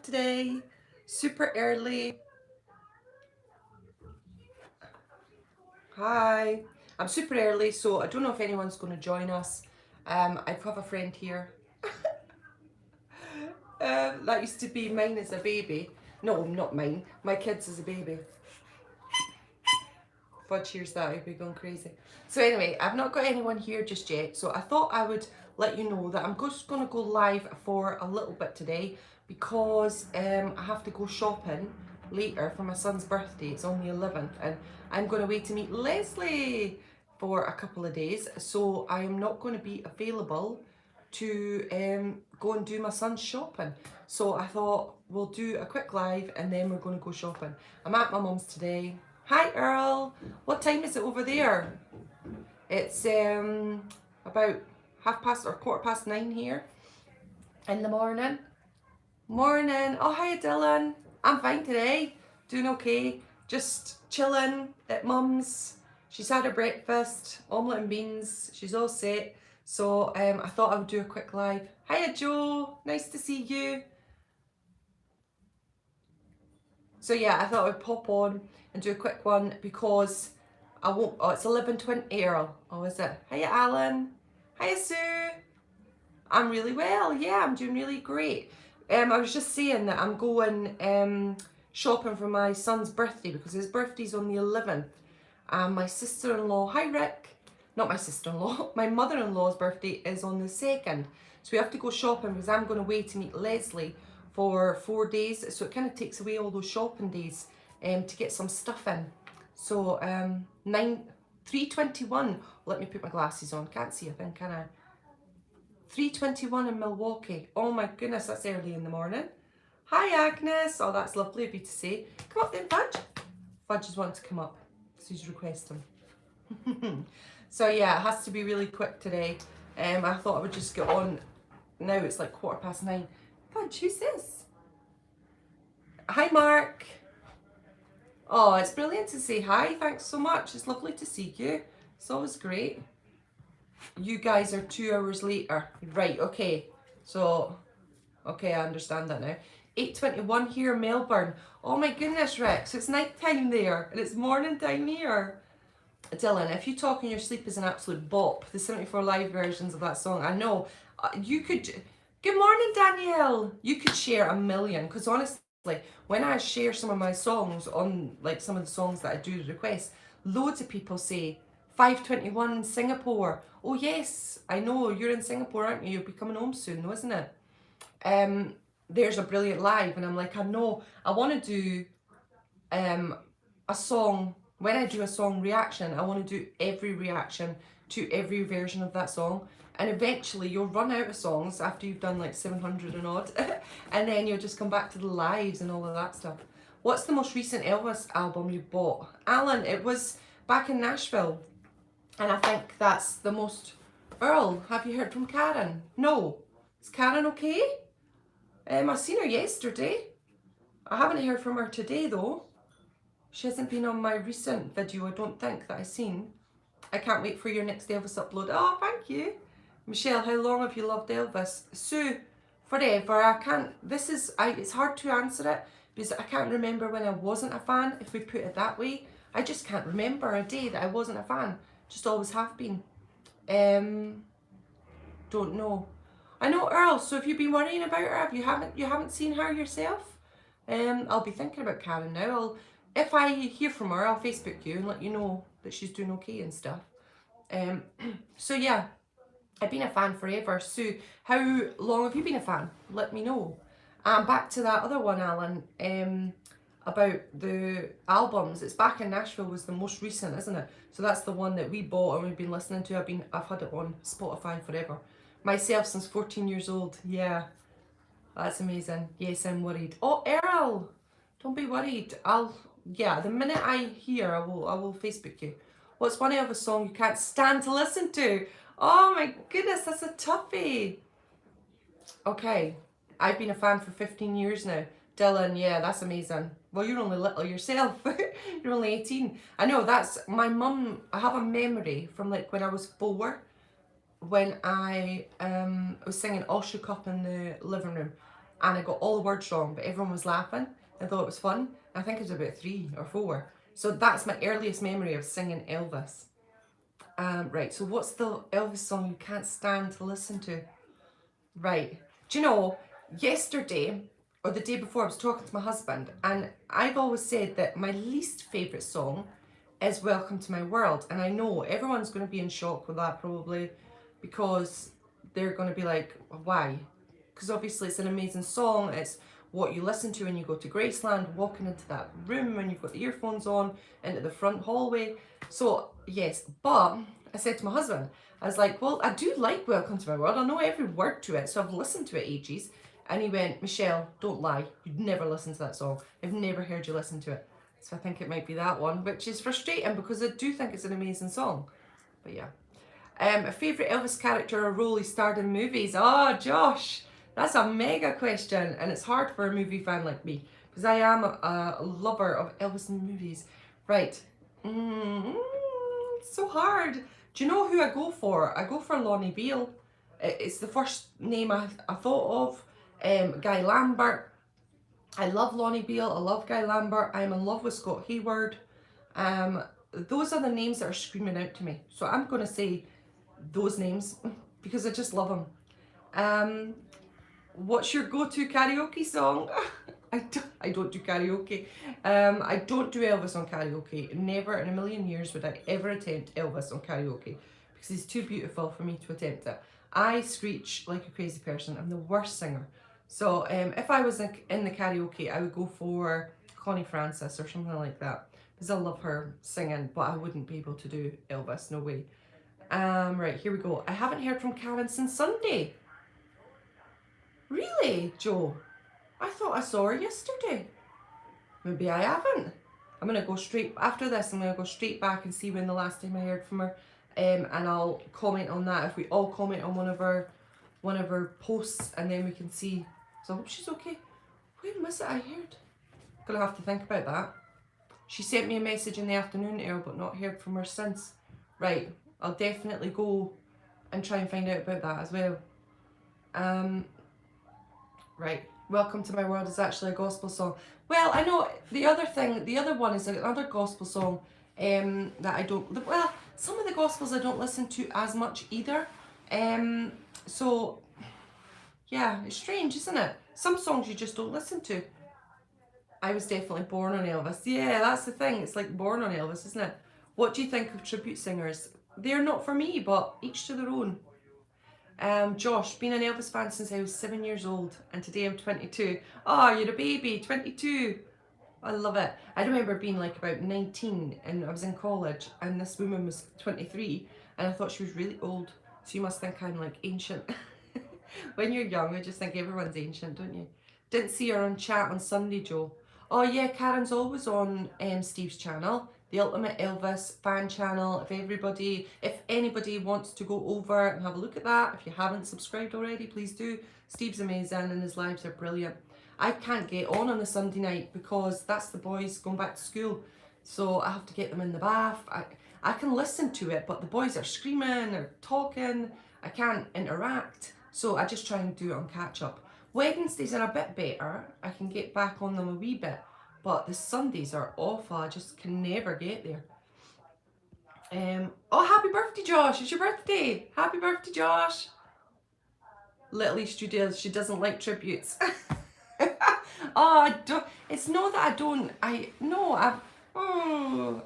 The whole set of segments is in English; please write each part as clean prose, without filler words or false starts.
today. Super early. Hi. I'm super early, so I don't know if anyone's going to join us. I have a friend here. That used to be mine as a baby. No, not mine. My kids as a baby. Fudge hears that, I'd be going crazy. So anyway, I've not got anyone here just yet, so I thought I would let you know that I'm just going to go live for a little bit today because I have to go shopping later for my son's birthday. It's on the 11th and I'm going away to meet Leslie for a couple of days, so I am not going to be available to go and do my son's shopping. So I thought we'll do a quick live and then we're going to go shopping. I'm at my mum's today. Hi Earl, what time is it over there? It's about 9:15 here in the morning. Morning. Oh, hi Dylan. I'm fine today. Doing okay. Just chilling at mum's. She's had her breakfast, omelette and beans. She's all set. So I thought I would do a quick live. Hiya Joe. Nice to see you. So yeah, I thought I would pop on and do a quick one because I won't. Oh, it's 11:20 Earl. Oh, is it? Hiya Alan. Hiya Sue. I'm really well. Yeah, I'm doing really great. I was just saying that I'm going shopping for my son's birthday because his birthday's on the 11th. And my sister-in-law, hi Rick, not my sister-in-law, my mother-in-law's birthday is on the 2nd. So we have to go shopping because I'm going away to meet Leslie for 4 days. So it kind of takes away all those shopping days to get some stuff in. So 3:21, let me put my glasses on, can't see a thing, can I? 3:21 in Milwaukee. Oh my goodness, that's early in the morning. Hi Agnes. Oh, that's lovely of you to say. Come up then, Fudge. Fudge is wanting to come up, so he's requesting. So yeah, it has to be really quick today. I thought I would just get on. Now it's like 9:15. Fudge, who's this? Hi Mark. Oh, it's brilliant to say hi. Thanks so much. It's lovely to see you. It's always great. You guys are 2 hours later. Right, okay. So, okay, I understand that now. 8:21 here in Melbourne. Oh my goodness, Rex, it's night time there and it's morning time here. Dylan, if you talk in your sleep is an absolute bop. The 74 live versions of that song. I know. You could... Good morning, Danielle. You could share a million because honestly, when I share some of my songs on, like some of the songs that I do request, loads of people say, 5:21 Singapore. Oh yes, I know, you're in Singapore, aren't you? You'll be coming home soon, though, isn't it? There's a brilliant live, and I'm like, I know, I want to do a song. When I do a song reaction, I want to do every reaction to every version of that song. And eventually you'll run out of songs after you've done like 700 and odd. And then you'll just come back to the lives and all of that stuff. What's the most recent Elvis album you bought? Alan, it was back in Nashville. And I think that's the most... Earl, have you heard from Karen? No. Is Karen okay? I seen her yesterday. I haven't heard from her today though. She hasn't been on my recent video, I don't think, that I've seen. I can't wait for your next Elvis upload. Oh, thank you. Michelle, how long have you loved Elvis? Sue, forever. I can't, it's hard to answer it because I can't remember when I wasn't a fan, if we put it that way. I just can't remember a day that I wasn't a fan. Just always have been. Don't know. I know Earl, so have you been worrying about her? You haven't seen her yourself? I'll be thinking about Karen now. If I hear from her, I'll Facebook you and let you know that she's doing okay and stuff. So yeah, I've been a fan forever. Sue, how long have you been a fan? Let me know. Back to that other one, Alan, about the albums. It's Back in Nashville was the most recent, isn't it? So that's the one that we bought and we've been listening to. I've had it on Spotify forever. Myself since 14 years old. Yeah, that's amazing. Yes, I'm worried. Oh, Earl, don't be worried. The minute I hear, I will Facebook you. What's one of a song you can't stand to listen to? Oh my goodness, that's a toughie. Okay, I've been a fan for 15 years now. Dylan, yeah, that's amazing. Well, you're only little yourself. You're only 18. I know, that's my mum. I have a memory from like when I was 4, when I was singing All Shook Up in the living room. and I got all the words wrong, but everyone was laughing and thought it was fun. I think it was about 3 or 4. So that's my earliest memory of singing Elvis. Right, so what's the Elvis song you can't stand to listen to? Right, do you know, yesterday or the day before I was talking to my husband, and I've always said that my least favourite song is Welcome to My World. And I know everyone's going to be in shock with that probably, because they're going to be like, why? Because obviously it's an amazing song. It's what you listen to when you go to Graceland, walking into that room when you've got the earphones on, into the front hallway. So yes, but I said to my husband, I was like, well, I do like Welcome to My World. I know every word to it, so I've listened to it ages. And he went, Michelle, don't lie. You'd never listen to that song. I've never heard you listen to it. So I think it might be that one, which is frustrating because I do think it's an amazing song. But yeah. A favourite Elvis character or role he starred in movies? Oh, Josh, that's a mega question. And it's hard for a movie fan like me, because I am a lover of Elvis movies. Right. It's so hard. Do you know who I go for? I go for Lonnie Beale. It's the first name I thought of. Guy Lambert. I love Lonnie Beale. I love Guy Lambert. I'm in love with Scott Hayward. Those are the names that are screaming out to me. So I'm going to say those names because I just love them. What's your go-to karaoke song? I don't do karaoke. I don't do Elvis on karaoke. Never in a million years would I ever attempt Elvis on karaoke because he's too beautiful for me to attempt it. I screech like a crazy person. I'm the worst singer. So if I was in the karaoke, I would go for Connie Francis or something like that because I love her singing, but I wouldn't be able to do Elvis, no way. Right, here we go. I haven't heard from Karen since Sunday. Really, Joe? I thought I saw her yesterday. Maybe I haven't. I'm going to go straight, after this, I'm going to go straight back and see when the last time I heard from her. And I'll comment on that if we all comment on one of her posts, and then we can see. So I hope she's okay. When was it I heard? Gonna have to think about that. She sent me a message in the afternoon, Earl, but not heard from her since. Right, I'll definitely go and try and find out about that as well. Right, Welcome to My World is actually a gospel song. Well, I know the other one is another gospel song that I don't, well, some of the gospels I don't listen to as much either. So, yeah, it's strange, isn't it? Some songs you just don't listen to. I was definitely born on Elvis. Yeah, that's the thing. It's like born on Elvis, isn't it? What do you think of tribute singers? They're not for me, but each to their own. Josh, been an Elvis fan since I was 7 years old, and today I'm 22. Oh, you're a baby, 22. I love it. I remember being like about 19 and I was in college, and this woman was 23, and I thought she was really old. So you must think I'm like ancient. When you're young, I just think everyone's ancient, don't you? Didn't see her on chat on Sunday, Joe. Oh yeah, Karen's always on Steve's channel, the Ultimate Elvis fan channel. If anybody wants to go over and have a look at that, if you haven't subscribed already, please do. Steve's amazing and his lives are brilliant. I can't get on a Sunday night because that's the boys going back to school. So I have to get them in the bath. I can listen to it, but the boys are screaming or talking. I can't interact. So I just try and do it on catch up. Wednesdays are a bit better. I can get back on them a wee bit. But the Sundays are awful. I just can never get there. Oh, happy birthday, Josh. It's your birthday. Happy birthday, Josh. Little East Judea, she doesn't like tributes. Oh, it's not that I don't. I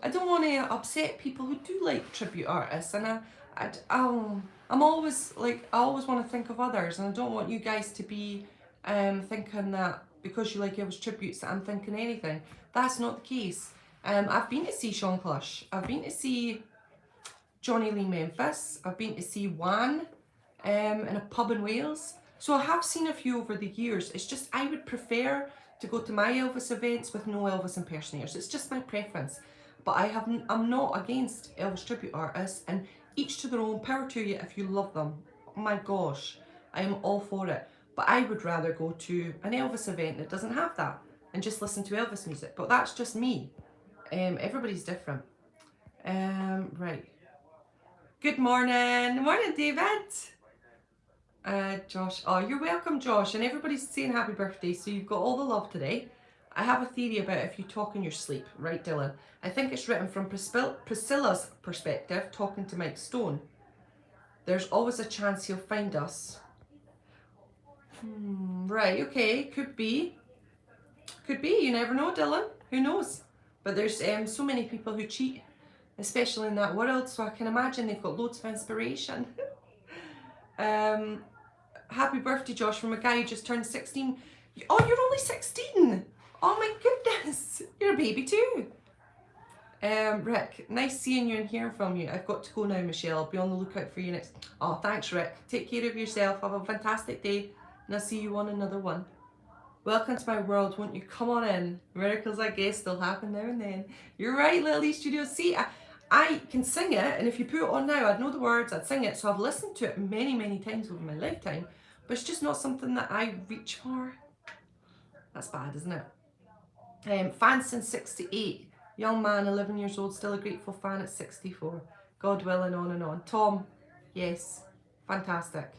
don't want to upset people who do like tribute artists, and I'm always like, I always want to think of others, and I don't want you guys to be thinking that because you like Elvis tributes that I'm thinking anything. That's not the case. I've been to see Sean Plush. I've been to see Johnny Lee Memphis. I've been to see Juan in a pub in Wales. So I have seen a few over the years. It's just I would prefer to go to my Elvis events with no Elvis impersonators. It's just my preference. But I'm not against Elvis tribute artists, and each to their own. Power to you if you love them. Oh my gosh, I am all for it. But I would rather go to an Elvis event that doesn't have that and just listen to Elvis music. But that's just me. Everybody's different. Right. Good morning. Morning, David. Josh. Oh, you're welcome, Josh. And everybody's saying happy birthday, so you've got all the love today. I have a theory about if you talk in your sleep, right, Dylan? I think it's written from Priscilla's perspective, talking to Mike Stone. There's always a chance he'll find us. Right, okay, could be. Could be, you never know, Dylan. Who knows? But there's so many people who cheat, especially in that world, so I can imagine they've got loads of inspiration. Happy birthday, Josh, from a guy who just turned 16. Oh, you're only 16! Oh my goodness! You're a baby too! Rick, nice seeing you and hearing from you. I've got to go now, Michelle. I'll be on the lookout for you next. Oh, thanks, Rick. Take care of yourself. Have a fantastic day, and I'll see you on another one. Welcome to my world. Won't you come on in? Miracles, I guess, still happen now and then. You're right, Lily Studio. See, I can sing it, and if you put it on now, I'd know the words, I'd sing it. So I've listened to it many, many times over my lifetime, but it's just not something that I reach for. That's bad, isn't it? Fan since 68. Young man, 11 years old, still a grateful fan at 64. God willing, on and on. Tom, yes, fantastic.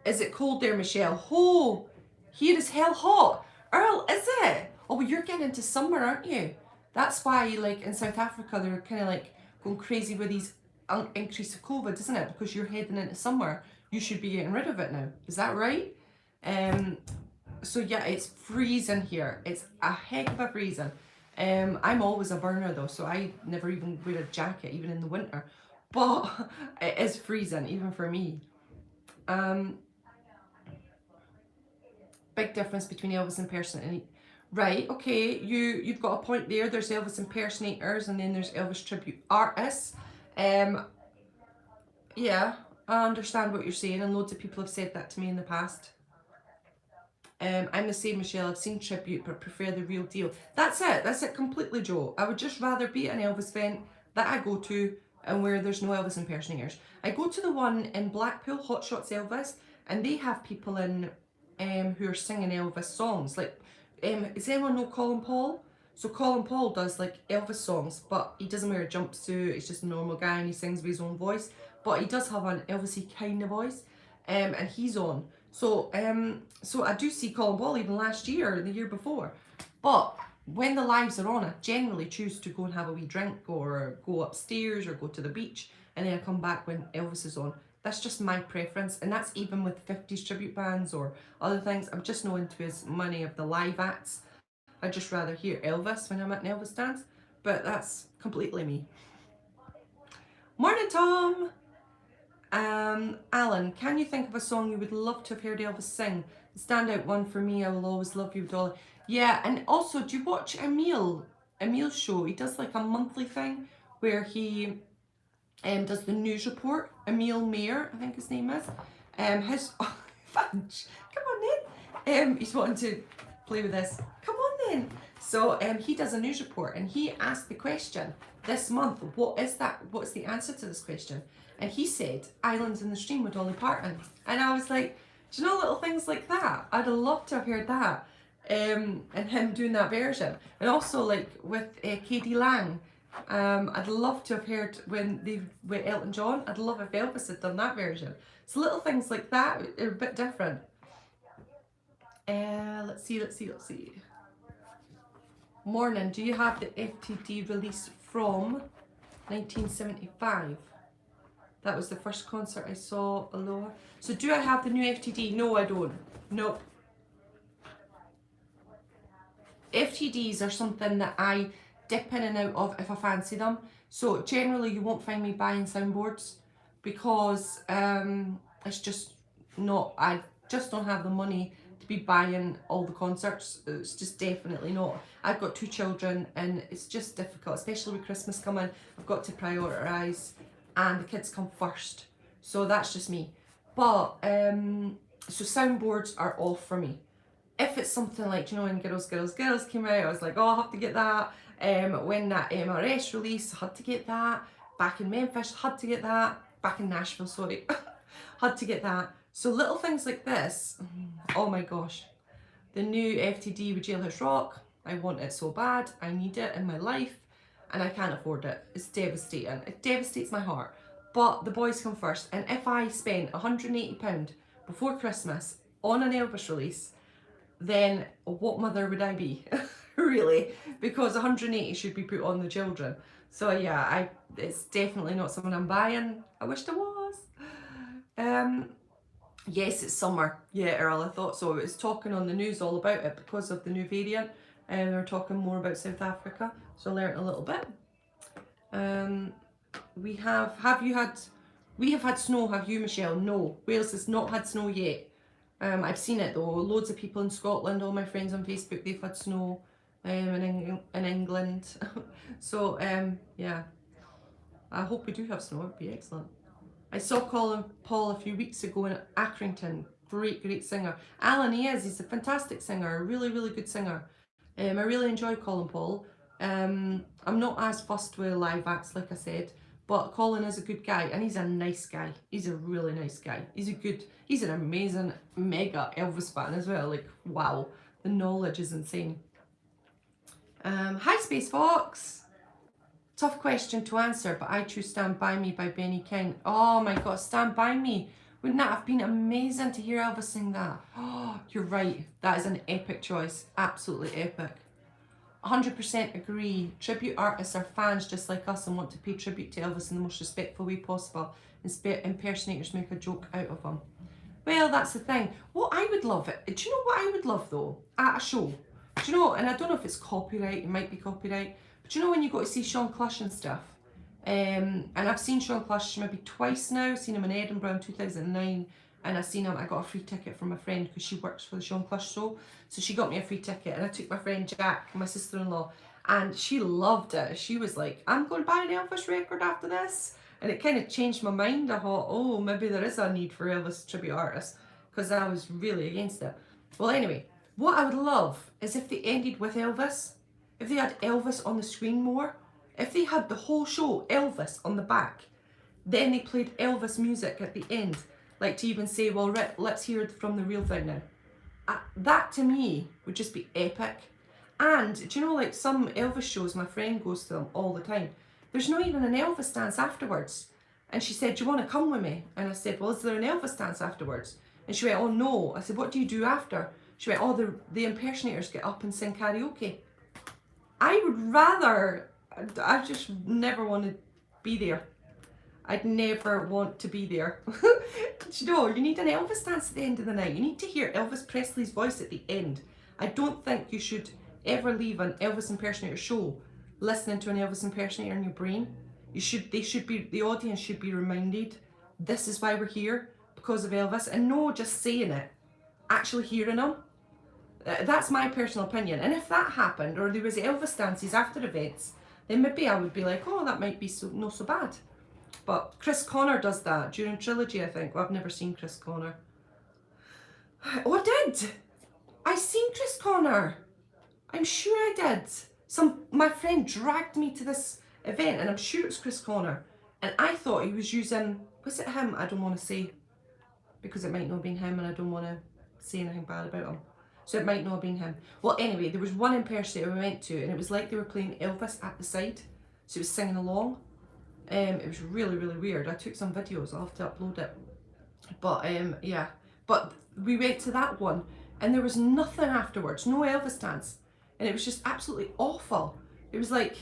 Is it cold there, Michelle? Oh, here is hell hot. Earl, is it? Oh, well, you're getting into summer, aren't you? That's why, like, in South Africa, they're kind of like going crazy with these increase of COVID, isn't it? Because you're heading into summer. You should be getting rid of it now. Is that right? So yeah, it's freezing here. It's a heck of a freezing. I'm always a burner though, so I never even wear a jacket, even in the winter. But it is freezing, even for me. Big difference between Elvis impersonating. Right, okay, you've got a point there. There's Elvis impersonators and then there's Elvis tribute artists. Yeah, I understand what you're saying, and loads of people have said that to me in the past. I'm the same, Michelle. I've seen tribute but prefer the real deal. That's it completely, Joe. I would just rather be at an Elvis event that I go to and where there's no Elvis impersonators. I go to the one in Blackpool, Hot Shots Elvis, and they have people in who are singing Elvis songs. Like, does anyone know Colin Paul? So Colin Paul does like Elvis songs, but he doesn't wear a jumpsuit. He's just a normal guy and he sings with his own voice. But he does have an Elvis-y kind of voice, and he's on. So so I do see Colin Paul even last year or the year before. But when the lives are on, I generally choose to go and have a wee drink or go upstairs or go to the beach, and then I come back when Elvis is on. That's just my preference, and that's even with 50s tribute bands or other things. I'm just not into as many of the live acts. I'd just rather hear Elvis when I'm at an Elvis dance, but that's completely me. Morning, Tom! Alan, can you think of a song you would love to have heard Elvis sing? The standout one for me, I Will Always Love You, Dolly. Yeah, and also, do you watch Emil's show? He does like a monthly thing where he does the news report. Emil Mayer, I think his name is. Fudge, come on then. He's wanting to play with this. Come on then. So he does a news report, and he asked the question this month, what is that? What's the answer to this question? And he said, Islands in the Stream with Dolly Parton. And I was like, do you know little things like that? I'd have loved to have heard that. And him doing that version. And also like with K.D. Lang, I'd love to have heard when they with Elton John. I'd love if Elvis had done that version. So little things like that are a bit different. Let's see. Morning, do you have the FTD release from 1975? That was the first concert I saw. Aloha. So do I have the new FTD? No, I don't. Nope. FTDs are something that I dip in and out of if I fancy them. So generally you won't find me buying soundboards because it's just not, I just don't have the money to be buying all the concerts. It's just definitely not. I've got 2 children and it's just difficult, especially with Christmas coming. I've got to prioritise and the kids come first. So that's just me. But so soundboards are off for me. If it's something like, you know, when Girls came out, I was like, oh, I have to get that. When that MRS release, I had to get that. Back in Memphis, had to get that. Back in Nashville, sorry, had to get that. So little things like this, oh my gosh. The new FTD with Jailhouse Rock, I want it so bad. I need it in my life and I can't afford it. It's devastating. It devastates my heart. but the boys come first. And if I spent £180 before Christmas on an Elvis release, then what mother would I be? Really? Because 180 should be put on the children. So yeah, it's definitely not something I'm buying. I wished I was. Yes, it's summer. Yeah, Earl, I thought so. It was talking on the news all about it because of the new variant, and they were talking more about South Africa. So I learnt a little bit. We have had snow, have you, Michelle? No, Wales has not had snow yet. I've seen it though. Loads of people in Scotland, all my friends on Facebook, they've had snow in England. So yeah, I hope we do have snow. It'd be excellent. I saw Colin Paul a few weeks ago in Accrington. Great singer. Alan, he's a fantastic singer, a really good singer. I really enjoy Colin Paul. I'm not as fussed with live acts, like I said, but Colin is a good guy, and he's a nice guy. He's a really nice guy. He's an amazing mega Elvis fan as well. Like, wow, the knowledge is insane. Hi Space Fox. Tough question to answer, but I choose Stand By Me by Benny King. Oh my god, Stand By Me. Wouldn't that have been amazing to hear Elvis sing that? Oh, you're right. That is an epic choice. Absolutely epic. 100% agree. Tribute artists are fans just like us and want to pay tribute to Elvis in the most respectful way possible. Impersonators make a joke out of him. Well, that's the thing. What I would love it. Do you know what I would love though? At a show. Do you know, and I don't know if it's copyright, it might be copyright, but you know when you go to see Sean Clush and stuff? And I've seen Sean Clush maybe twice now. I've seen him in Edinburgh in 2009, and I got a free ticket from a friend because she works for the Sean Clush show. So she got me a free ticket, and I took my friend Jack, my sister-in-law, and she loved it. She was like, I'm going to buy an Elvis record after this. And it kind of changed my mind. I thought, oh, maybe there is a need for Elvis tribute artists, because I was really against it. Well, anyway, what I would love is if they ended with Elvis. If they had Elvis on the screen more. If they had the whole show Elvis on the back, then they played Elvis music at the end, like to even say, well, let's hear it from the real thing now. That to me would just be epic. And do you know, like some Elvis shows, my friend goes to them all the time, there's not even an Elvis dance afterwards. And she said, do you want to come with me? And I said, well, is there an Elvis dance afterwards? And she went, oh no. I said, what do you do after? She went, oh, the impersonators get up and sing karaoke. I would rather, I just never want to be there. I'd never want to be there. You know, you need an Elvis dance at the end of the night. You need to hear Elvis Presley's voice at the end. I don't think you should ever leave an Elvis impersonator show listening to an Elvis impersonator in your brain. The audience should be reminded, this is why we're here, because of Elvis, and no just saying it, actually hearing him. That's my personal opinion. And if that happened, or there was Elvis dances after events, then maybe I would be like, oh, that might be not so bad. But Chris Connor does that during Trilogy, I think. Well, I've never seen Chris Connor. Oh, I did. I seen Chris Connor. I'm sure I did. My friend dragged me to this event, and I'm sure it was Chris Connor. And I thought he was using, was it him? I don't want to say, because it might not have been him, and I don't want to say anything bad about him. So it might not have been him. Well, anyway, there was one impersonator we went to, and it was like they were playing Elvis at the side. So it was singing along. It was really weird. I took some videos. I'll have to upload it. But yeah. But we went to that one, and there was nothing afterwards. No Elvis dance. And it was just absolutely awful. It was like,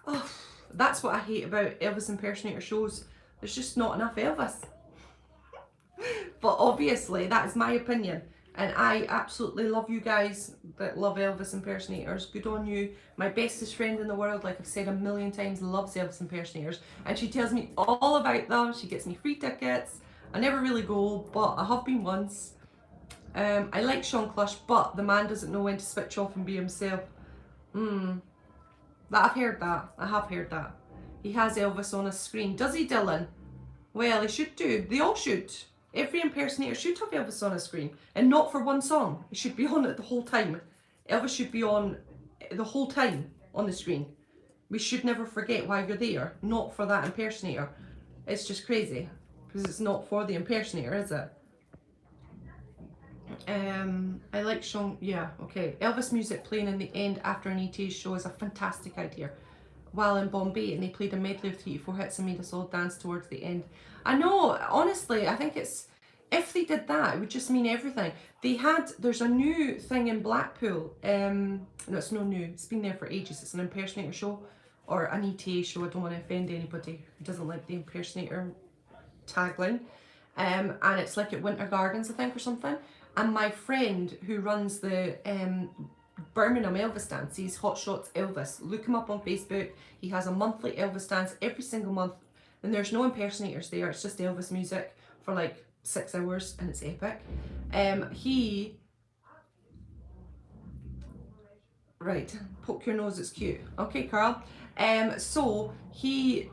oh, that's what I hate about Elvis impersonator shows. There's just not enough Elvis. But obviously, that is my opinion. And I absolutely love you guys that love Elvis impersonators. Good on you. My bestest friend in the world, like I've said a million times, loves Elvis impersonators. And she tells me all about them. She gets me free tickets. I never really go, but I have been once. I like Sean Clush, but the man doesn't know when to switch off and be himself. I've heard that. I have heard that. He has Elvis on a screen. Does he, Dylan? Well, he should do. They all should. Every impersonator should have Elvis on a screen, and not for one song. It should be on it the whole time. Elvis should be on the whole time on the screen. We should never forget why you're there, not for that impersonator. It's just crazy, because it's not for the impersonator, is it? I like Sean, yeah, okay. Elvis music playing in the end after an ET show is a fantastic idea. while in Bombay, and they played a medley of 3 to 4 hits and made us all dance towards the end. I know, honestly, I think it's, if they did that, it would just mean everything. There's a new thing in Blackpool, no, it's no new, it's been there for ages, it's an impersonator show, or an ETA show, I don't want to offend anybody who doesn't like the impersonator tagline, and it's like at Winter Gardens, I think, or something, and my friend who runs the Birmingham Elvis dance, he's Hot Shots Elvis, look him up on Facebook, he has a monthly Elvis dance every single month, and there's no impersonators there, it's just Elvis music for like 6 hours, and it's epic. Right, poke your nose, it's cute. Okay, Carl. So he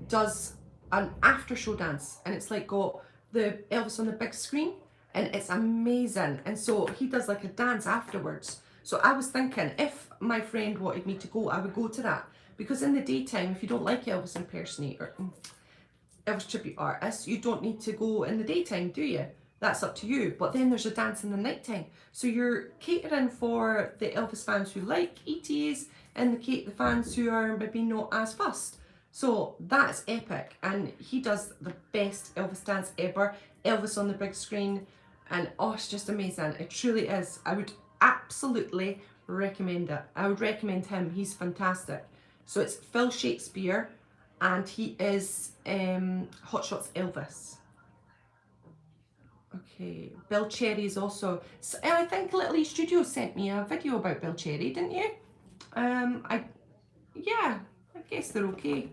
does an after show dance, and it's like got the Elvis on the big screen, and it's amazing. And so he does like a dance afterwards. So I was thinking, if my friend wanted me to go, I would go to that, because in the daytime, if you don't like Elvis impersonator, Elvis tribute artists, you don't need to go in the daytime, do you? That's up to you. But then there's a dance in the nighttime, so you're catering for the Elvis fans who like ETAs and the fans who are maybe not as fussed. So that's epic, and he does the best Elvis dance ever. Elvis on the big screen, and oh, it's just amazing. It truly is. I would absolutely recommend it. I would recommend him. He's fantastic. So it's Phil Shakespeare, and he is Hot Shots Elvis. Okay, Bill Cherry is also, I think Little E Studio sent me a video about Bill Cherry, didn't you? Yeah, I guess they're okay.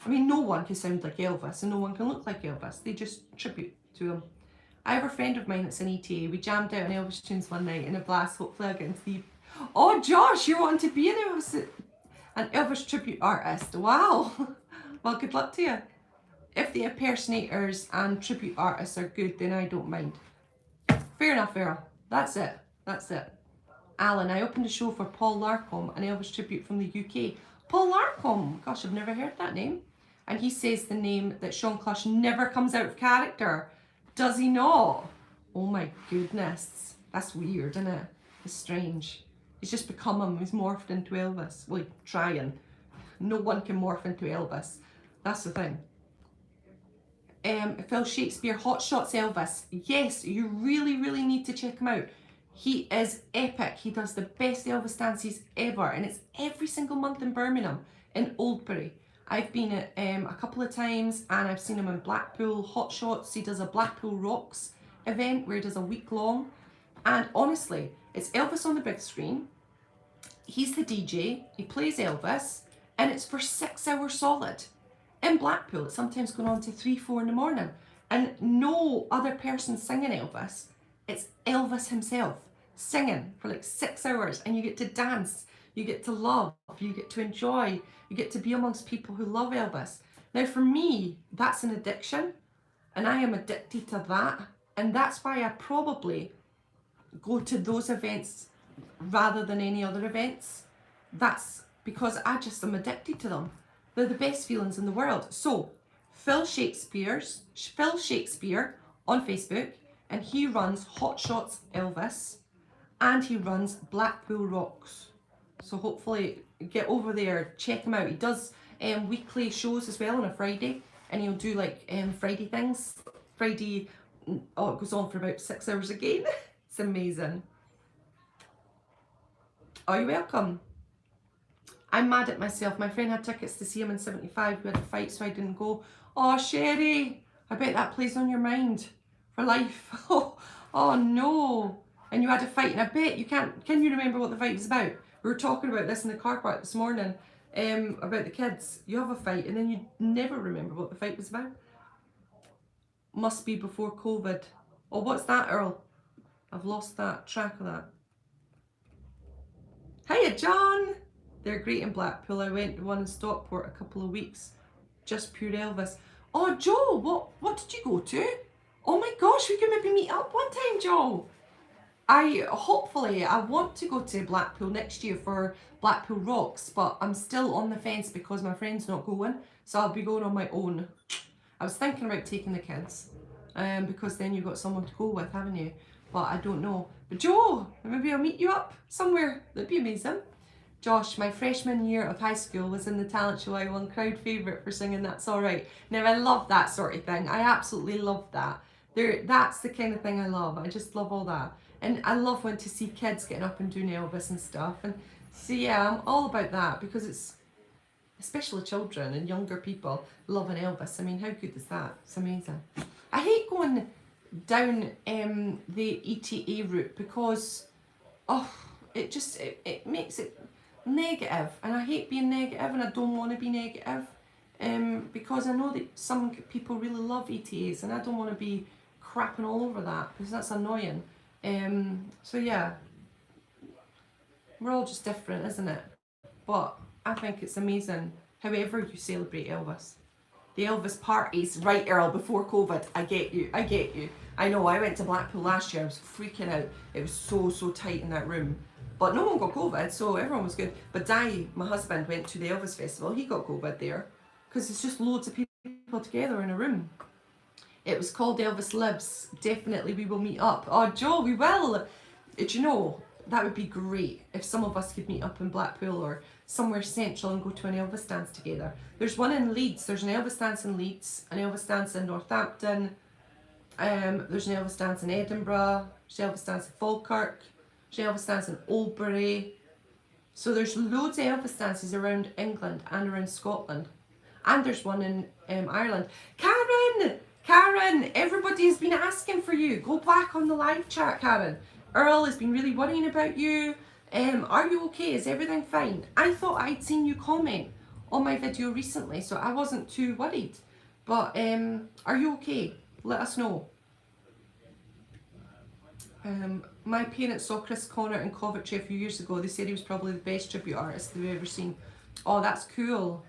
I mean, no one can sound like Elvis and no one can look like Elvis. They just tribute to him. I have a friend of mine that's an ETA. We jammed out on Elvis tunes one night in a blast. Hopefully I'll get into the... Oh, Josh, you want to be an Elvis tribute artist? Wow. Well, good luck to you. If the impersonators and tribute artists are good, then I don't mind. Fair enough, Earl. That's it. That's it. Alan, I opened a show for Paul Larcombe, an Elvis tribute from the UK. Paul Larcombe, gosh, I've never heard that name. And he says the name that Sean Clush never comes out of character. Does he not? Oh my goodness. That's weird, isn't it? It's strange. He's just become him. He's morphed into Elvis. Well, trying. No one can morph into Elvis. That's the thing. Phil Shakespeare, Hot Shots Elvis. Yes, you really, really need to check him out. He is epic. He does the best Elvis dances ever, and it's every single month in Birmingham, in Oldbury. I've been at a couple of times, and I've seen him in Blackpool, Hot Shots. He does a Blackpool Rocks event where he does a week long, and honestly, it's Elvis on the big screen. He's the DJ, he plays Elvis, and it's for 6 hours solid. In Blackpool, it's sometimes going on to 3, 4 in the morning, and no other person singing Elvis. It's Elvis himself singing for like 6 hours, and you get to dance, you get to love, you get to enjoy, you get to be amongst people who love Elvis. Now for me, that's an addiction, and I am addicted to that, and that's why I probably go to those events rather than any other events. That's because I just am addicted to them. They're the best feelings in the world. So Phil Shakespeare on Facebook, and he runs Hot Shots Elvis, and he runs Blackpool Rocks. So hopefully get over there, check him out. He does weekly shows as well on a Friday, and he'll do like Friday things. Friday, oh, it goes on for about 6 hours again. It's amazing. Oh, you're welcome. I'm mad at myself. My friend had tickets to see him in 75. We had a fight, so I didn't go. Oh, Sherry, I bet that plays on your mind for life. Oh no. And you had a fight, and I bet you can't. Can you remember what the fight was about? We were talking about this in the car park this morning, about the kids. You have a fight, and then you never remember what the fight was about. Must be before COVID. Oh, what's that, Earl? I've lost that track of that. Hiya, John. They're great in Blackpool. I went to one in Stockport a couple of weeks. Just pure Elvis. Oh, Joe, what did you go to? Oh my gosh, we can maybe meet up one time, Joe. Hopefully, I want to go to Blackpool next year for Blackpool Rocks, but I'm still on the fence because my friend's not going, so I'll be going on my own. I was thinking about taking the kids, because then you've got someone to go with, haven't you? But I don't know. But Joe, maybe I'll meet you up somewhere. That'd be amazing. Josh, my freshman year of high school was in the talent show. I won crowd favourite for singing That's Alright. Now, I love that sort of thing. I absolutely love that. That's the kind of thing I love. I just love all that. And I love when to see kids getting up and doing Elvis and stuff. And so, yeah, I'm all about that because it's, especially children and younger people, loving Elvis. I mean, how good is that? It's amazing. I hate going down the ETA route because, oh, it makes it negative, and I hate being negative, and I don't want to be negative, because I know that some people really love ETAs, and I don't want to be crapping all over that because that's annoying. So yeah, we're all just different, isn't it? But I think it's amazing however you celebrate Elvis. The Elvis parties, right, Earl, before COVID. I get you. I know, I went to Blackpool last year, I was freaking out. It was so tight in that room. But no one got COVID, so everyone was good. But Di, my husband, went to the Elvis festival. He got COVID there because it's just loads of people together in a room. It was called Elvis Lives. Definitely we will meet up. Oh, Joe, we will. Do you know, that would be great if some of us could meet up in Blackpool or somewhere central and go to an Elvis dance together. There's one in Leeds. There's an Elvis dance in Leeds, an Elvis dance in Northampton. There's an Elvis dance in Edinburgh. There's an Elvis dance in Falkirk. There's an Elvis dance in Oldbury. So there's loads of Elvis dances around England and around Scotland. And there's one in Ireland. Karen, everybody has been asking for you. Go back on the live chat, Karen. Earl has been really worrying about you. Are you okay? Is everything fine? I thought I'd seen you comment on my video recently, so I wasn't too worried. But are you okay? Let us know. My parents saw Chris Connor in Coventry a few years ago. They said he was probably the best tribute artist they've ever seen. Oh, that's cool.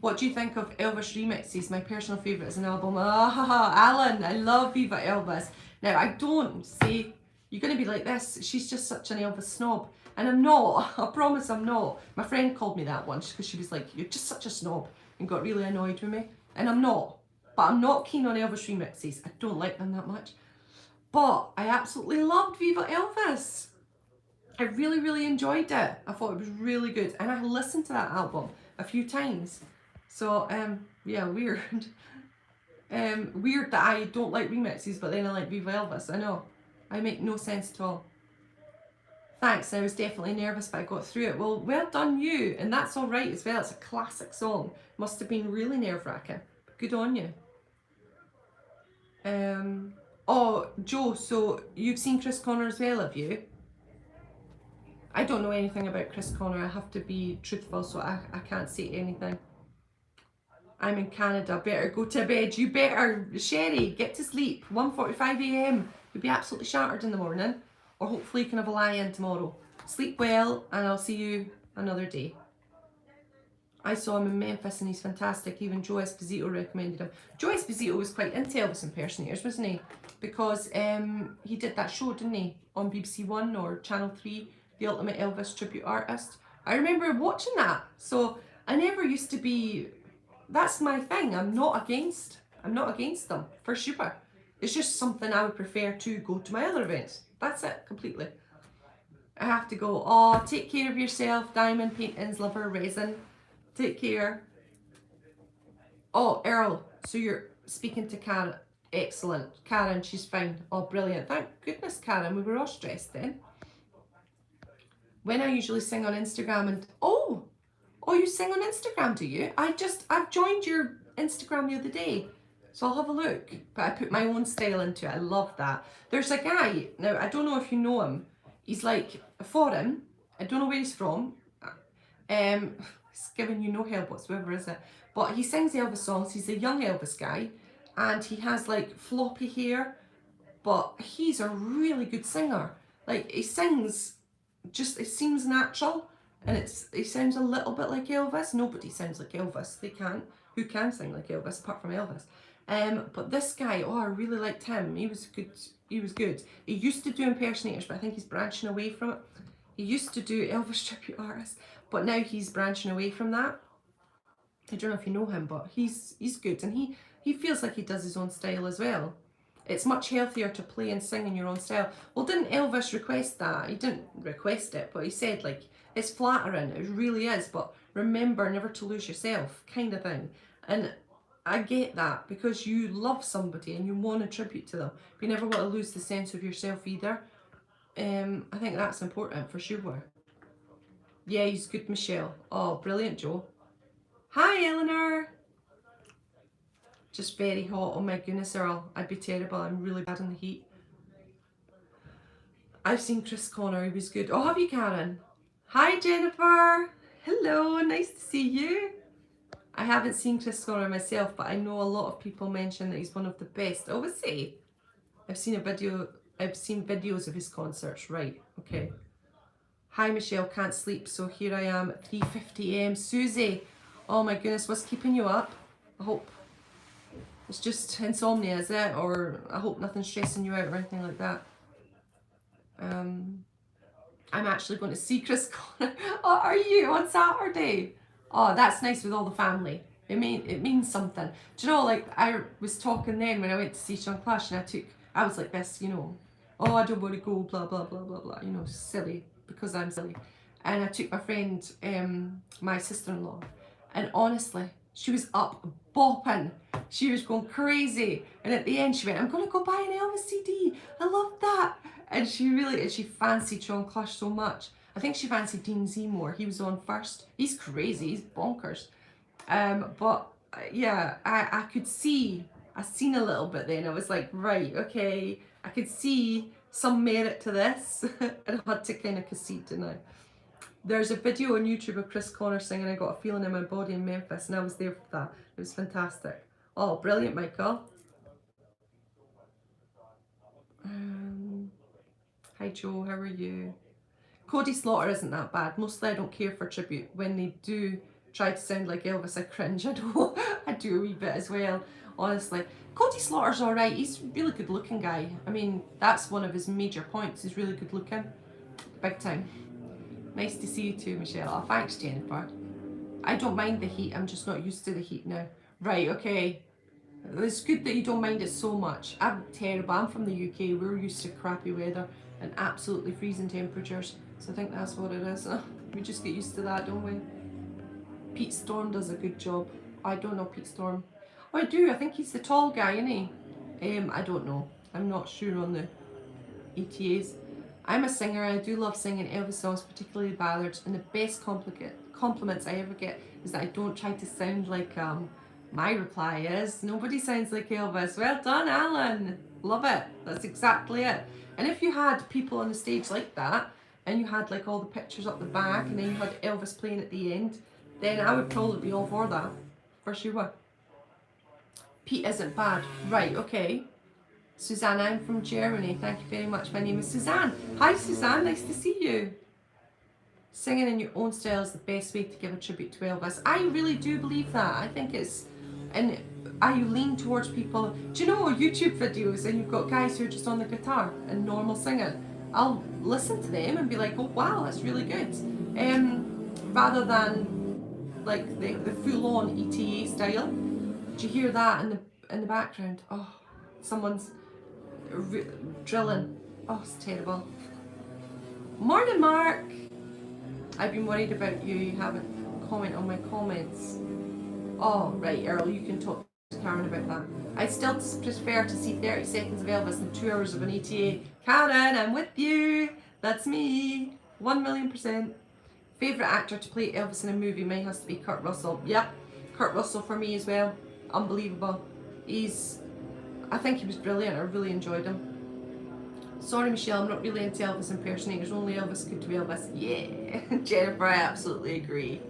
What do you think of Elvis remixes? My personal favourite is an album. Alan, I love Viva Elvis. Now, I don't say, you're going to be like this, she's just such an Elvis snob. And I'm not, I promise I'm not. My friend called me that once because she was like, you're just such a snob, and got really annoyed with me. And I'm not. But I'm not keen on Elvis remixes. I don't like them that much. But I absolutely loved Viva Elvis. I really enjoyed it. I thought it was really good. And I listened to that album a few times. So, yeah, weird. Weird that I don't like remixes, but then I like Viva Elvis. I know. I make no sense at all. Thanks, I was definitely nervous, but I got through it. Well done you. And that's all right as well. It's a classic song. Must have been really nerve-wracking. Good on you. Oh, Joe, so you've seen Chris Connor as well, have you? I don't know anything about Chris Connor. I have to be truthful, so I can't say anything. I'm in Canada. Better go to bed. You better, Sherry, get to sleep. 1:45 a.m. You'll be absolutely shattered in the morning. Or hopefully you can have a lie-in tomorrow. Sleep well, and I'll see you another day. I saw him in Memphis and he's fantastic. Even Joe Esposito recommended him. Joe Esposito was quite into Elvis impersonators, wasn't he? Because he did that show, didn't he? On BBC One or Channel 3, The Ultimate Elvis Tribute Artist. I remember watching that. So I never used to be... That's my thing. I'm not against them, for sure. It's just something I would prefer to go to my other events. That's it, completely. I have to go. Oh, take care of yourself. Diamond Paintings, Lover, Resin. Take care. Oh, Earl, so you're speaking to Karen. Excellent. Karen, she's fine. Oh, brilliant. Thank goodness, Karen. We were all stressed then. When I usually sing on Instagram and... Oh, you sing on Instagram, do you? I've joined your Instagram the other day. So I'll have a look. But I put my own style into it. I love that. There's a guy, now I don't know if you know him. He's like foreign. I don't know where he's from. It's giving you no help whatsoever, is it? But he sings Elvis songs. He's a young Elvis guy. And he has like floppy hair. But he's a really good singer. Like he sings, just, it seems natural. And he sounds a little bit like Elvis. Nobody sounds like Elvis. They can't. Who can sing like Elvis apart from Elvis? But this guy, I really liked him. He was good. He was good. He used to do impersonators, but I think he's branching away from it. He used to do Elvis tribute artists, but now he's branching away from that. I don't know if you know him, but he's good, and he feels like he does his own style as well. It's much healthier to play and sing in your own style. Well, didn't Elvis request that? He didn't request it, but he said, like, it's flattering. It really is. But remember never to lose yourself, kind of thing. And I get that because you love somebody and you want to tribute to them. But you never want to lose the sense of yourself either. I think that's important for sure. Yeah, he's good, Michelle. Oh, brilliant, Joe. Hi, Eleanor. Just very hot. Oh my goodness, Earl. I'd be terrible. I'm really bad in the heat. I've seen Chris Connor. He was good. Oh, have you, Karen? Hi, Jennifer. Hello. Nice to see you. I haven't seen Chris Connor myself, but I know a lot of people mention that he's one of the best. Oh, is he? I've seen videos of his concerts. Right. Okay. Hi, Michelle. Can't sleep, so here I am at 3:50 a.m. Susie. Oh my goodness, what's keeping you up? I hope it's just insomnia, is it? Or I hope nothing's stressing you out or anything like that. I'm actually going to see Chris Connor. Oh, are you on Saturday? Oh, that's nice with all the family. It means something. Do you know, like I was talking then when I went to see Sean Clash, and I was like this, you know, oh, I don't want to go, blah blah blah blah blah, you know, silly because I'm silly. And I took my friend, my sister-in-law, and honestly, she was up bopping. She was going crazy. And at the end she went, I'm going to go buy an Elvis CD. I love that. And she fancied Sean Clash so much. I think she fancied Dean Seymour. He was on first. He's crazy. He's bonkers. But yeah, I could see, I seen a little bit then. I was like, right, okay. I could see some merit to this. And I had to kind of concede, didn't I? There's a video on YouTube of Chris Connor singing I Got a Feeling in My Body in Memphis, and I was there for that. It was fantastic. Oh, brilliant, Michael. Hi, Joe. How are you? Cody Slaughter isn't that bad. Mostly I don't care for tribute. When they do try to sound like Elvis, I cringe. I know. I do a wee bit as well, honestly. Cody Slaughter's alright. He's a really good looking guy. I mean, that's one of his major points. He's really good looking. Big time. Nice to see you too, Michelle. Oh, thanks, Jennifer. I don't mind the heat. I'm just not used to the heat now. Right, okay. It's good that you don't mind it so much. I'm terrible. I'm from the UK. We're used to crappy weather and absolutely freezing temperatures. So I think that's what it is. We just get used to that, don't we? Pete Storm does a good job. I don't know Pete Storm. Oh, I do. I think he's the tall guy, isn't he? I don't know. I'm not sure on the ETAs. I'm a singer. I do love singing Elvis songs, particularly ballads. And the best compliments I ever get is that I don't try to sound like my reply is, nobody sounds like Elvis. Well done, Alan. Love it. That's exactly it. And if you had people on the stage like that, and you had like all the pictures up the back, and then you had Elvis playing at the end, then I would probably be all for that. For sure. Pete isn't bad. Right, okay. Suzanne, I'm from Germany. Thank you very much. My name is Suzanne. Hi, Suzanne. Nice to see you. Singing in your own style is the best way to give a tribute to Elvis. I really do believe that. I think it's, and I lean towards people. Do you know YouTube videos and you've got guys who are just on the guitar and normal singing? I'll listen to them and be like, oh wow, that's really good. Rather than like the full-on ETA style. Do you hear that in the background? Oh, someone's drilling. Oh, it's terrible. Morning, Mark. I've been worried about you. You haven't commented on my comments. Oh, right, Earl, you can talk to Karen about that. I still prefer to see 30 seconds of Elvis than 2 hours of an ETA. Karen, I'm with you. That's me. 1,000,000%. Favourite actor to play Elvis in a movie? Mine has to be Kurt Russell. Yep, Kurt Russell for me as well. Unbelievable. I think he was brilliant. I really enjoyed him. Sorry, Michelle, I'm not really into Elvis impersonators. Only Elvis could do Elvis. Yeah, Jennifer, I absolutely agree.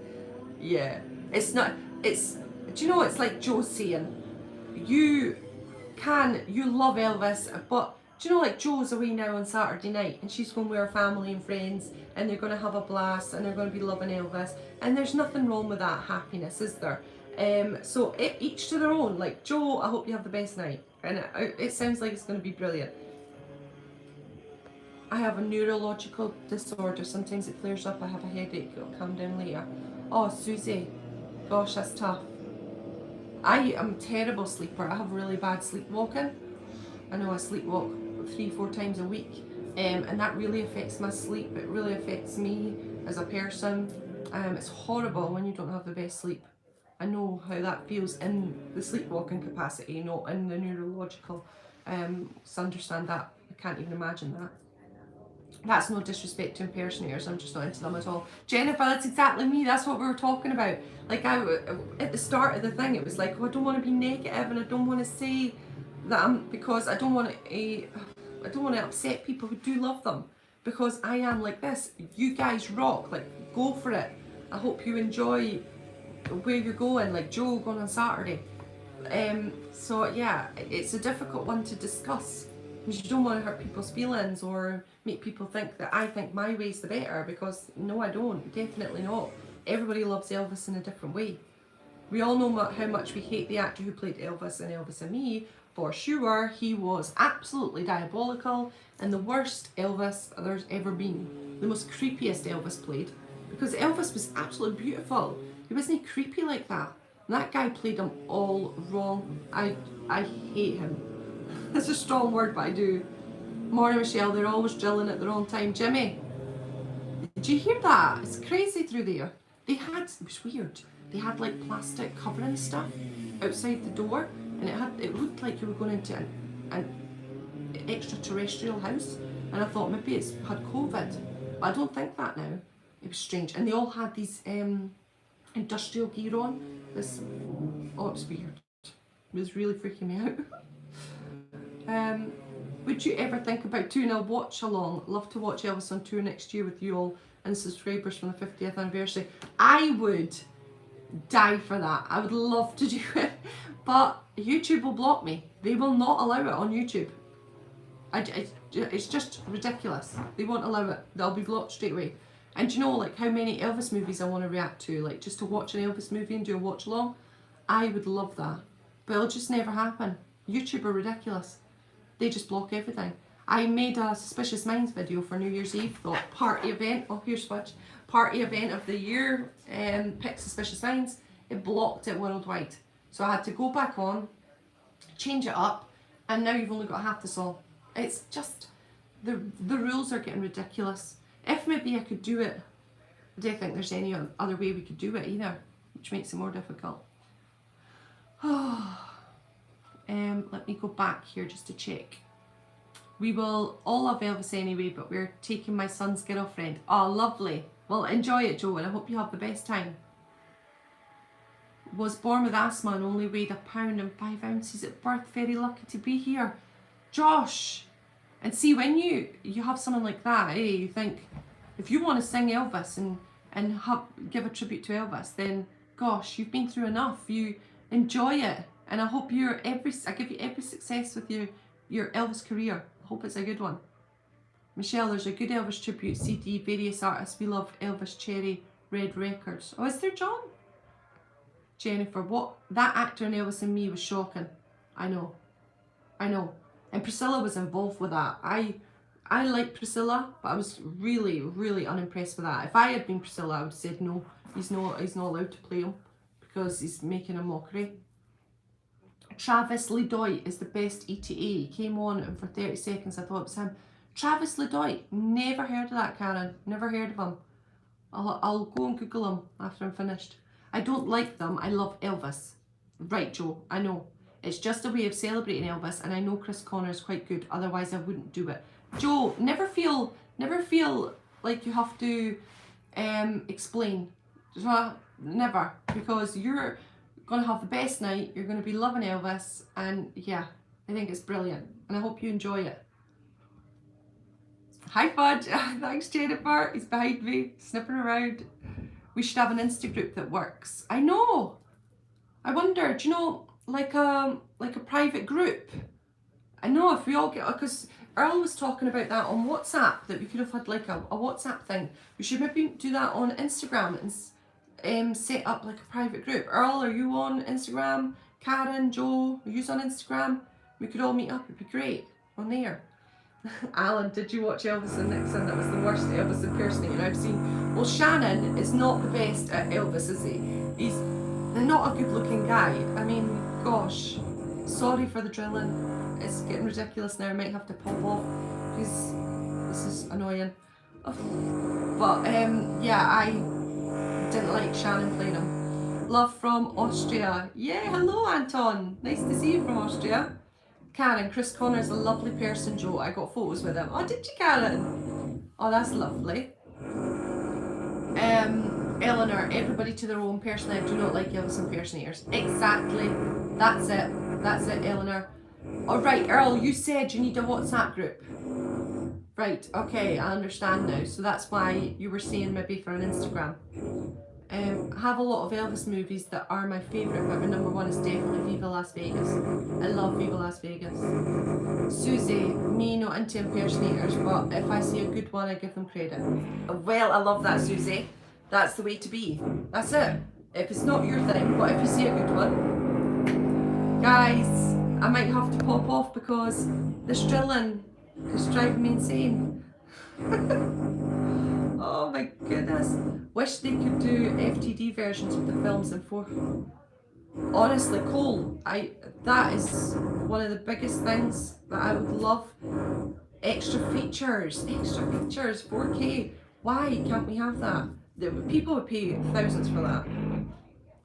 Yeah, it's not. It's. Do you know? It's like Joe saying, you love Elvis, but do you know? Like Joe's away now on Saturday night, and she's going with her family and friends, and they're going to have a blast, and they're going to be loving Elvis, and there's nothing wrong with that happiness, is there? So each to their own. Like Joe, I hope you have the best night, and it sounds like it's going to be brilliant. I have a neurological disorder. Sometimes it flares up. I have a headache. It'll calm down later. Oh, Susie. Gosh, that's tough. I am a terrible sleeper. I have really bad sleepwalking. I know I sleepwalk 3-4 times a week, and that really affects my sleep. It really affects me as a person. It's horrible when you don't have the best sleep. I know how that feels in the sleepwalking capacity, not in the neurological. So understand that. I can't even imagine that. That's no disrespect to impersonators, I'm just not into them at all. Jennifer, that's exactly me, that's what we were talking about. Like, at the start of the thing, it was like, oh, I don't want to be negative and I don't want to say that because I don't want to upset people who do love them, because I am like this. You guys rock, like, go for it. I hope you enjoy where you're going, like Joe going on Saturday. So yeah, it's a difficult one to discuss, because you don't want to hurt people's feelings or make people think that I think my way's the better, because no, I don't. Definitely not. Everybody loves Elvis in a different way. We all know how much we hate the actor who played Elvis in Elvis and Me. For sure, he was absolutely diabolical and the worst Elvis there's ever been. The most creepiest Elvis played, because Elvis was absolutely beautiful. He wasn't creepy like that. And that guy played him all wrong. I hate him. That's a strong word, but I do. Morning, Michelle, they're always drilling at the wrong time. Jimmy, did you hear that? It's crazy through there. It was weird. They had like plastic covering stuff outside the door, and it looked like you were going into an extraterrestrial house. And I thought maybe it's had COVID, but I don't think that now. It was strange. And they all had these industrial gear on. It was weird. It was really freaking me out. Would you ever think about doing a watch along? Love to watch Elvis on tour next year with you all and subscribers from the 50th anniversary. I would die for that. I would love to do it, but YouTube will block me. They will not allow it on YouTube. It's just ridiculous. They won't allow it. They'll be blocked straight away. And you know, like, how many Elvis movies I want to react to, like, just to watch an Elvis movie and do a watch along? I would love that, but it'll just never happen. YouTube are ridiculous. They just block everything. I made a Suspicious Minds video for New Year's Eve, thought party event, oh here's Fudge, party event of the year, pick Suspicious Minds. It blocked it worldwide. So I had to go back on, change it up, and now you've only got half the song. It's just, the rules are getting ridiculous. If maybe I could do it, I don't think there's any other way we could do it either, which makes it more difficult. Let me go back here just to check. We will all love Elvis anyway, but we're taking my son's girlfriend. Oh, lovely. Well, enjoy it, Joe, and I hope you have the best time. Was born with asthma and only weighed 1 pound and 5 ounces at birth. Very lucky to be here. Josh! And see, when you have someone like that, you think, if you want to sing Elvis and give a tribute to Elvis, then gosh, you've been through enough. You enjoy it. And I hope I give you every success with your Elvis career. I hope it's a good one. Michelle, there's a good Elvis tribute CD, various artists. We love Elvis Cherry Red Records. Oh, is there, John? Jennifer, that actor in Elvis and Me was shocking. I know. And Priscilla was involved with that. I like Priscilla, but I was really, really unimpressed with that. If I had been Priscilla, I would have said no, he's not allowed to play him because he's making a mockery. Travis Ledoy is the best ETA. He came on and for 30 seconds I thought it was him. Travis Ledoy, never heard of that, Karen. Never heard of him. I'll go and Google him after I'm finished. I don't like them. I love Elvis. Right, Joe, I know. It's just a way of celebrating Elvis, and I know Chris Connor is quite good. Otherwise, I wouldn't do it. Joe, never feel like you have to explain. Never, because you're gonna have the best night. You're gonna be loving Elvis, and yeah, I think it's brilliant, and I hope you enjoy it. Hi, Fudge. Thanks, Jennifer. He's behind me, sniffing around. We should have an Insta group that works. I know. I wonder, do you know, like a private group? I know if we all get, because Earl was talking about that on WhatsApp, that we could have had like a WhatsApp thing. We should maybe do that on Instagram and set up like a private group. Earl, are you on Instagram? Karen, Joe, are you on Instagram? We could all meet up. It'd be great on there. Alan, did you watch Elvis and Nixon? That was the worst Elvis impersonator I've seen. Well, Shannon is not the best at Elvis, is he? He's not a good looking guy. I mean, gosh. Sorry for the drilling. It's getting ridiculous now. I might have to pop off because this is annoying. But yeah, I didn't like Shannon playing him. Love from Austria. Yeah, hello Anton. Nice to see you from Austria. Karen, Chris Connor's a lovely person, Joe. I got photos with him. Oh, did you, Karen? Oh, that's lovely. Eleanor, everybody to their own. Personally, I do not like Elvis impersonators. Exactly. That's it. That's it, Eleanor. Alright, Earl, you said you need a WhatsApp group. Right, okay, I understand now. So that's why you were saying maybe for an Instagram. I have a lot of Elvis movies that are my favourite, but my number one is definitely Viva Las Vegas. I love Viva Las Vegas. Susie, me not into impersonators, but if I see a good one, I give them credit. Well, I love that, Susie. That's the way to be. That's it. If it's not your thing, but if you see a good one. Guys, I might have to pop off because this drilling is driving me insane. Oh my goodness. Wish they could do FTD versions of the films in 4K. Honestly, Cole, that is one of the biggest things that I would love. Extra features, 4K. Why can't we have that? People would pay thousands for that.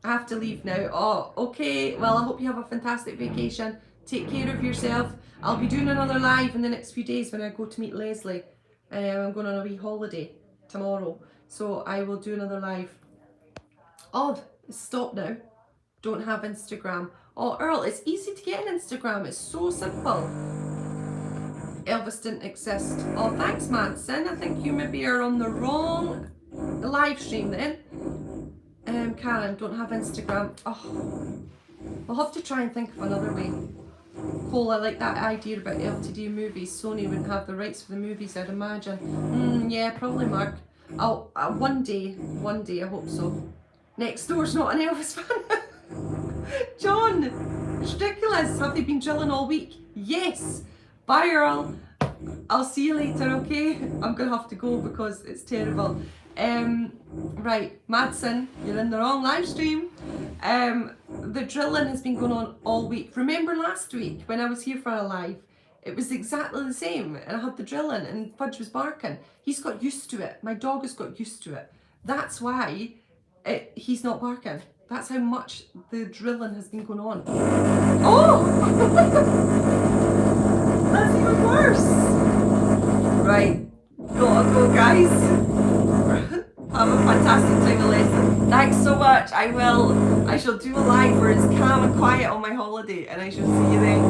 I have to leave now. Oh, okay. Well, I hope you have a fantastic vacation. Take care of yourself. I'll be doing another live in the next few days when I go to meet Leslie. I'm going on a wee holiday tomorrow. So I will do another live. Oh, stop now. Don't have Instagram. Oh, Earl, it's easy to get an Instagram. It's so simple. Elvis didn't exist. Oh, thanks, Manson. I think you maybe are on the wrong live stream then. Karen, don't have Instagram. Oh, I'll have to try and think of another way. Cole, I like that idea about LTD movies. Sony wouldn't have the rights for the movies, I'd imagine. Yeah, probably, Mark. One day, I hope so. Next door's not an Elvis fan. John, it's ridiculous. Have they been drilling all week? Yes. Bye, Earl. I'll see you later, okay? I'm going to have to go because it's terrible. Right, Madsen, you're in the wrong live stream. The drilling has been going on all week. Remember last week when I was here for a live? It was exactly the same, and I had the drilling and Fudge was barking. He's got used to it. My dog has got used to it. That's why he's not barking. That's how much the drilling has been going on. Oh! That's even worse. Right, gotta go, guys. Have a fantastic time of lesson. Thanks so much. I shall do a live where it's calm and quiet on my holiday, and I shall see you then.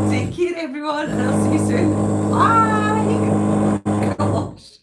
Take care, everyone, and I'll see you soon. Bye. Gosh.